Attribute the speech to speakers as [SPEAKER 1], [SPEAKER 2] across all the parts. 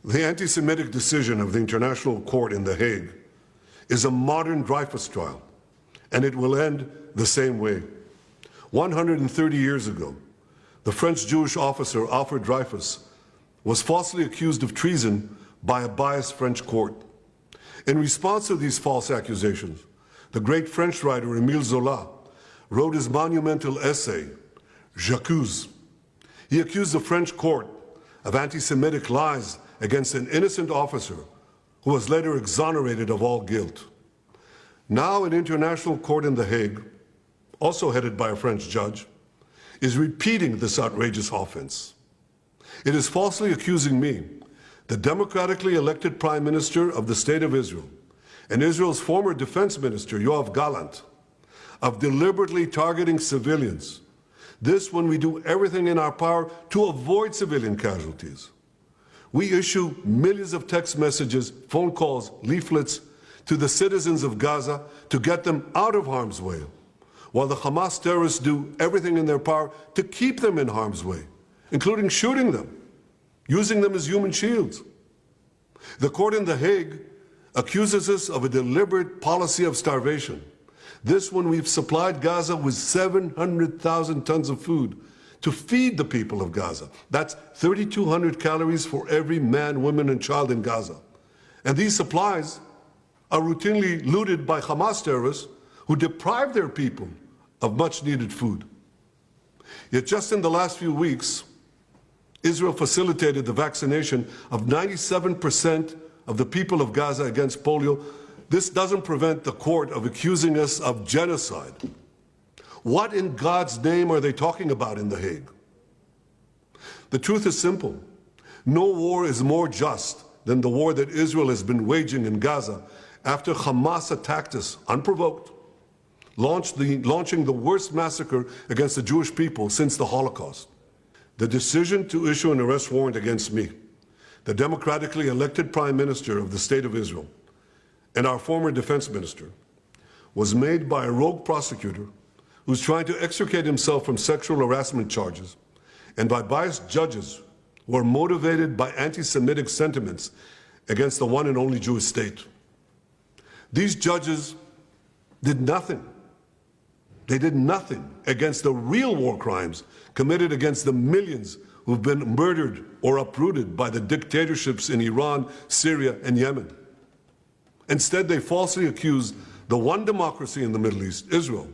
[SPEAKER 1] The anti-Semitic decision of the International Court in The Hague is a modern Dreyfus trial, and it will end the same way. 130 years ago, the French Jewish officer Alfred Dreyfus was falsely accused of treason by a biased French court. In response to these false accusations, the great French writer Émile Zola wrote his monumental essay, J'accuse. He accused the French court of anti-Semitic lies against an innocent officer who was later exonerated of all guilt. Now an international court in The Hague, also headed by a French judge, is repeating this outrageous offense. It is falsely accusing me, the democratically elected Prime Minister of the State of Israel, and Israel's former Defense Minister, Yoav Gallant, of deliberately targeting civilians. This when we do everything in our power to avoid civilian casualties. We issue millions of text messages, phone calls, leaflets to the citizens of Gaza to get them out of harm's way, while the Hamas terrorists do everything in their power to keep them in harm's way, including shooting them, using them as human shields. The court in The Hague accuses us of a deliberate policy of starvation. This when we've supplied Gaza with 700,000 tons of food to feed the people of Gaza. That's 3,200 calories for every man, woman, and child in Gaza. And these supplies are routinely looted by Hamas terrorists who deprive their people of much-needed food. Yet just in the last few weeks, Israel facilitated the vaccination of 97% of the people of Gaza against polio. This doesn't prevent the court of accusing us of genocide. What in God's name are they talking about in The Hague? The truth is simple. No war is more just than the war that Israel has been waging in Gaza after Hamas attacked us unprovoked, launching the worst massacre against the Jewish people since the Holocaust. The decision to issue an arrest warrant against me, the democratically elected Prime Minister of the State of Israel, and our former Defense Minister, was made by a rogue prosecutor who's trying to extricate himself from sexual harassment charges, and by biased judges who are motivated by anti-Semitic sentiments against the one and only Jewish state. These judges did nothing. They did nothing against the real war crimes committed against the millions who've been murdered or uprooted by the dictatorships in Iran, Syria, and Yemen. Instead, they falsely accused the one democracy in the Middle East, Israel,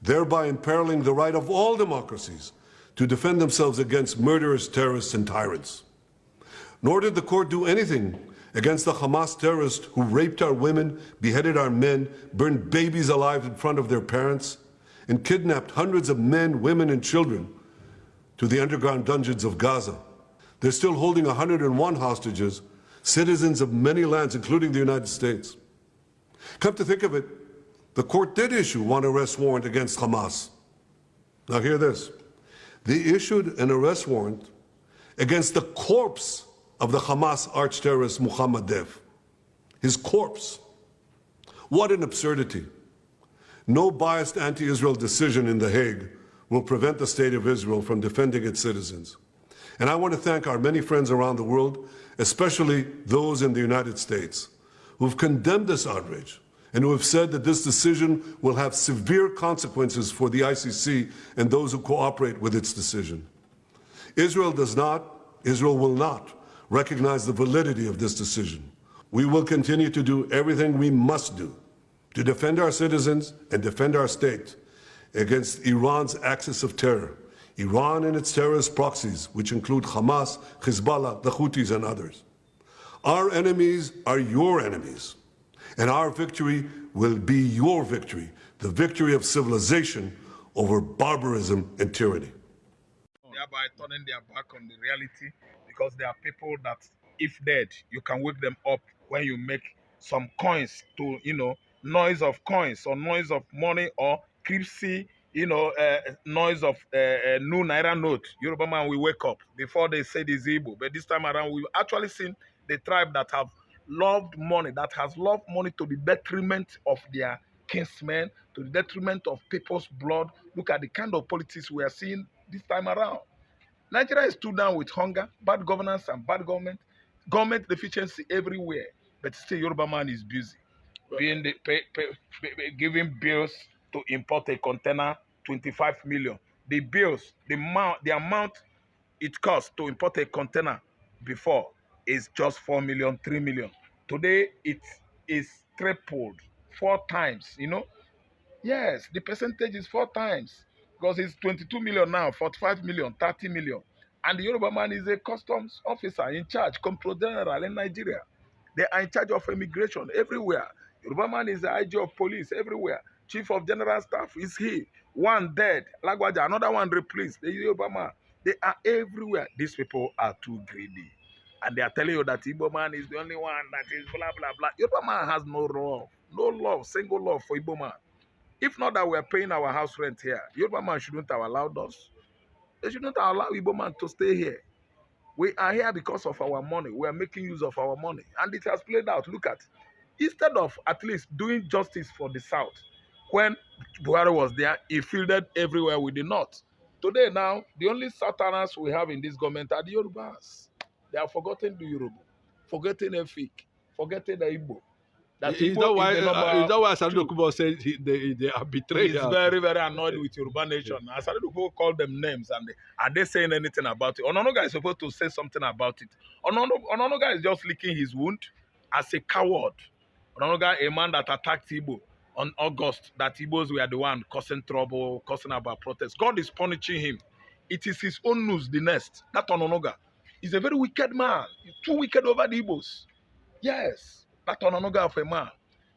[SPEAKER 1] thereby imperiling the right of all democracies to defend themselves against murderous terrorists and tyrants. Nor did the court do anything against the Hamas terrorists who raped our women, beheaded our men, burned babies alive in front of their parents, and kidnapped hundreds of men, women, and children to the underground dungeons of Gaza. They're still holding 101 hostages, citizens of many lands, including the United States. Come to think of it, the court did issue one arrest warrant against Hamas. Now hear this. They issued an arrest warrant against the corpse of the Hamas arch-terrorist Mohammed Dev. His corpse. What an absurdity. No biased anti-Israel decision in The Hague will prevent the State of Israel from defending its citizens. And I want to thank our many friends around the world, especially those in the United States, who've condemned this outrage and who have said that this decision will have severe consequences for the ICC and those who cooperate with its decision. Israel will not recognize the validity of this decision. We will continue to do everything we must do to defend our citizens and defend our state against Iran's axis of terror, Iran and its terrorist proxies, which include Hamas, Hezbollah, the Houthis, and others. Our enemies are your enemies, and our victory will be your victory, the victory of civilization over barbarism and tyranny.
[SPEAKER 2] Thereby turning their back on the reality, because there are people that, if dead, you can wake them up when you make some coins to, noise of coins or noise of money or crispy, noise of new Naira note. Yoruba man will wake up before they say the Igbo. But this time around, we've actually seen the tribe that have loved money, that has loved money to the detriment of their kinsmen, to the detriment of people's blood. Look at the kind of politics we are seeing this time around. Nigeria is stood down with hunger, bad governance, and bad government. Government deficiency everywhere, but still Yoruba man is busy being the giving bills to import a container 25 million. The bills, the amount it costs to import a container before is just 4 million, 3 million. Today it is tripled 4 times. Yes, the percentage is 4 times because it's 22 million now, 45 million, 30 million. And the Yoruba man is a customs officer in charge, Comptroller General in Nigeria. They are in charge of immigration everywhere. Yoruba man is the IG of police everywhere. Chief of General Staff is he. One dead, Lagwaja, another one replaced. The Yoruba man. They are everywhere. These people are too greedy. And they are telling you that Igbo man is the only one that is blah, blah, blah. Yoruba man has no love. No love, single love for Igbo man. If not that we're paying our house rent here, Yoruba man shouldn't have allowed us. They shouldn't allow Igbo man to stay here. We are here because of our money. We are making use of our money. And it has played out. Look at, instead of at least doing justice for the South, when Buhari was there, he fielded everywhere with the North. Today now, the only Southerners we have in this government are the Yorubas. They have forgotten the Yoruba, forgetting Efik, forgetting the Igbo. That
[SPEAKER 3] Is that
[SPEAKER 2] Igbo
[SPEAKER 3] why?
[SPEAKER 2] is the number
[SPEAKER 3] Is that why Asadu
[SPEAKER 2] two.
[SPEAKER 3] Dokubo said they are betrayed?
[SPEAKER 2] He's very, very annoyed with Yoruba nation. I started to go call them names, and are they saying anything about it? Ononoga is supposed to say something about it. Ononoga is just licking his wound as a coward. Ononoga, a man that attacked Igbo on August, that Igbos were the one causing trouble, causing about protests. God is punishing him. It is his own news, the next. That Ononoga is a very wicked man. He's too wicked over the Igbos. Yes, that Ononoga of a man.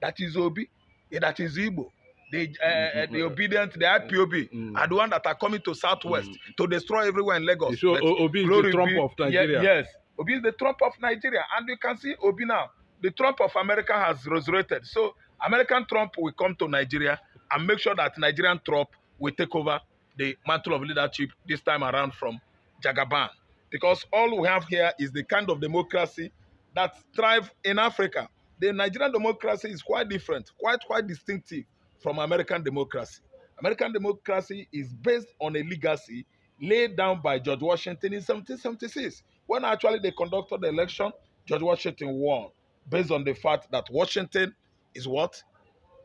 [SPEAKER 2] That is Obi, that is Igbo. The obedient, the IPOB, are the one that are coming to Southwest to destroy everywhere in Lagos.
[SPEAKER 3] So Obi is the Trump of Nigeria.
[SPEAKER 2] Yes, Obi is the Trump of Nigeria. And you can see Obi now. The Trump of America has resurrected. So American Trump will come to Nigeria and make sure that Nigerian Trump will take over the mantle of leadership this time around from Jagaban. Because all we have here is the kind of democracy that thrive in Africa. The Nigerian democracy is quite different, quite distinctive from American democracy. American democracy is based on a legacy laid down by George Washington in 1776. When actually they conducted the election, George Washington won based on the fact that Washington is what?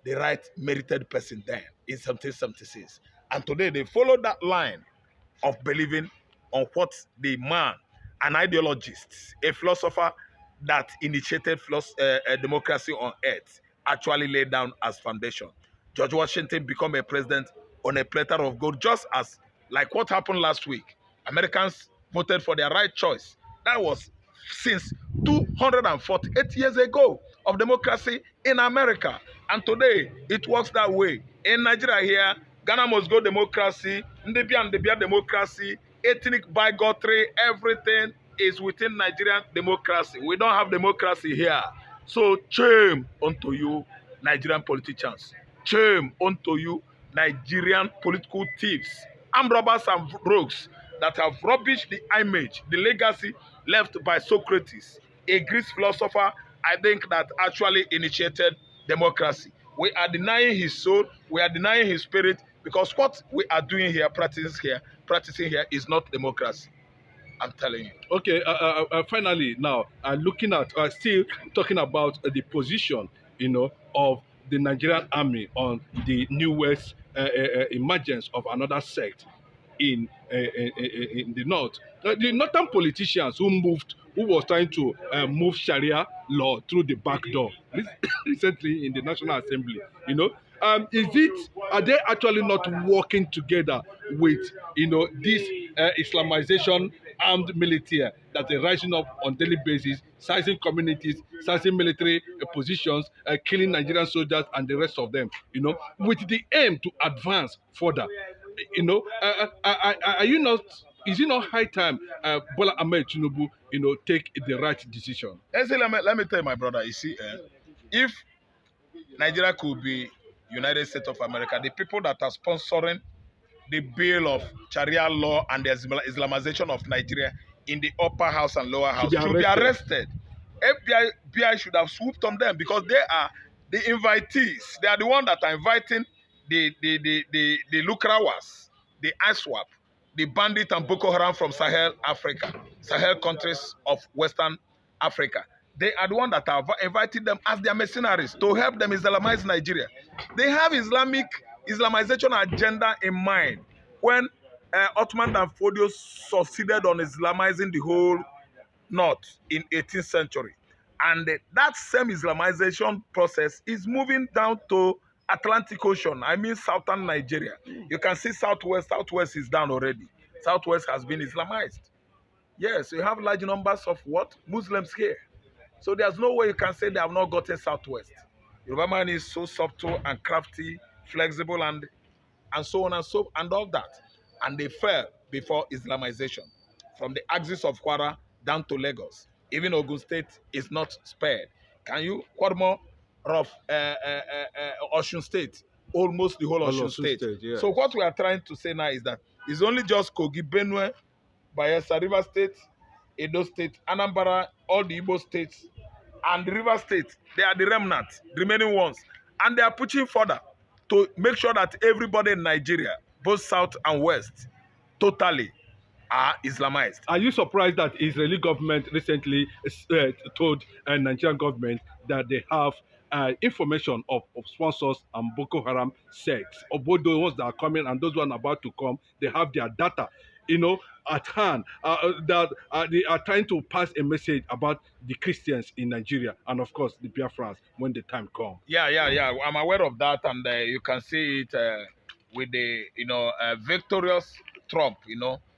[SPEAKER 2] The right merited person then in 1776. And today they follow that line of believing on what the man, an ideologist, a philosopher that initiated democracy on earth, actually laid down as foundation. George Washington became a president on a platter of gold, just as like what happened last week. Americans voted for their right choice. That was since 248 years ago of democracy in America. And today, it works that way. In Nigeria here, Ghana must go democracy, Ndebia democracy, ethnic bigotry, everything is within Nigerian democracy. We don't have democracy here. So shame unto you, Nigerian politicians. Shame unto you, Nigerian political thieves, armed robbers and rogues that have rubbished the image, the legacy left by Socrates, a Greek philosopher, I think, that actually initiated democracy. We are denying his soul, we are denying his spirit, because what we are doing here, practicing here is not democracy. I'm telling you.
[SPEAKER 3] Okay, finally, now, looking at, still talking about the position, of the Nigerian army on the newest emergence of another sect in the north. The northern politicians who was trying to move Sharia law through the back door recently in the National Assembly, are they actually not working together with, this Islamization armed military that are rising up on daily basis, seizing communities, seizing military positions, killing Nigerian soldiers and the rest of them, with the aim to advance further? Are you not? Is it not high time Bola Ahmed Tinubu, take the right decision?
[SPEAKER 2] Let me tell you, my brother. You see, if Nigeria could be United States of America, the people that are sponsoring the bill of Sharia law and the Islamization of Nigeria in the upper house and lower house should be arrested. FBI should have swooped on them because they are the invitees. They are the ones that are inviting the Lukrawas, the ISWAP, the bandit and Boko Haram from Sahel Africa, Sahel countries of Western Africa. They are the one that are inviting them as their mercenaries to help them Islamize Nigeria. They have Islamization agenda in mind when Ottoman and Fodio succeeded on Islamizing the whole north in 18th century. And that same Islamization process is moving down to Atlantic Ocean. I mean southern Nigeria. You can see southwest. Southwest is down already. Southwest has been Islamized. Yes, you have large numbers of what? Muslims here. So there's no way you can say they have not gotten southwest. Yoruba man is so subtle and crafty, flexible, and so on and so and all that. And they fell before Islamization. From the axis of Kwara down to Lagos. Even Ogun State is not spared. Can you, what more of Osun State? Almost the whole Osun State.
[SPEAKER 3] Yes.
[SPEAKER 2] So what we are trying to say now is that it's only just Kogi, Benue, Bayelsa, River State, Edo State, Anambra, all the Igbo states, and the River State. They are the remnants, the remaining ones. And they are pushing further to make sure that everybody in Nigeria, both south and west, totally are Islamized.
[SPEAKER 3] Are you surprised that Israeli government recently told Nigerian government that they have information of sponsors and Boko Haram sects, of both those ones that are coming and those ones about to come? They have their data, at hand, that they are trying to pass a message about the Christians in Nigeria and, of course, the Biafrans when the time comes.
[SPEAKER 2] Yeah. I'm aware of that, and you can see it with the, victorious Trump,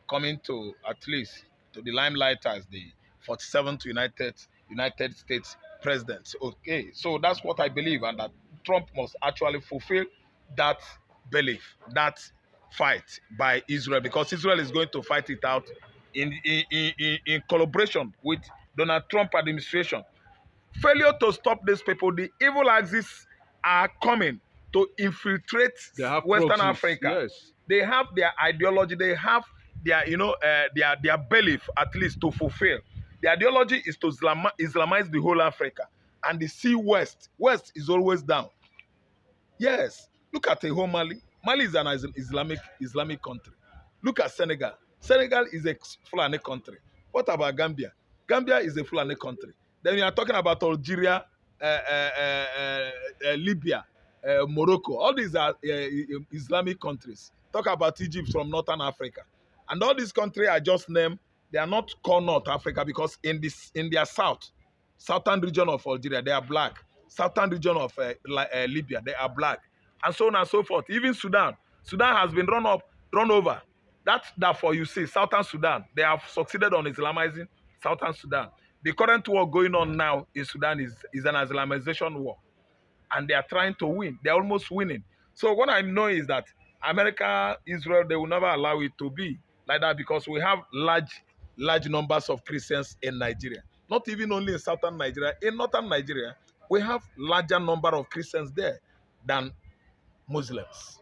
[SPEAKER 2] coming to at least to the limelight as the 47th United States president. Okay, so that's what I believe, and that Trump must actually fulfill that belief, that fight by Israel, because Israel is going to fight it out in collaboration with Donald Trump administration. Failure to stop these people, the evil axis are coming to infiltrate Western
[SPEAKER 3] proxies,
[SPEAKER 2] Africa.
[SPEAKER 3] yes.
[SPEAKER 2] They have their ideology, they have their, their belief at least to fulfill. The ideology is to Islamize the whole Africa. And the sea west is always down. Yes, look at the whole Mali. Mali is an Islamic country. Look at Senegal. Senegal is a Fulani country. What about Gambia? Gambia is a Fulani country. Then we are talking about Algeria, Libya, Morocco. All these are Islamic countries. Talk about Egypt from Northern Africa. And all these countries I just named, they are not called North Africa because in their southern region of Algeria, they are black. Southern region of Libya, they are black. And so on and so forth. Even Sudan. Sudan has been run over. Therefore, you see, Southern Sudan, they have succeeded on Islamizing Southern Sudan. The current war going on now in Sudan is an Islamization war. And they are trying to win. They are almost winning. So what I know is that America, Israel, they will never allow it to be like that because we have large numbers of Christians in Nigeria. Not even only in Southern Nigeria. In Northern Nigeria, we have larger number of Christians there than Muslims.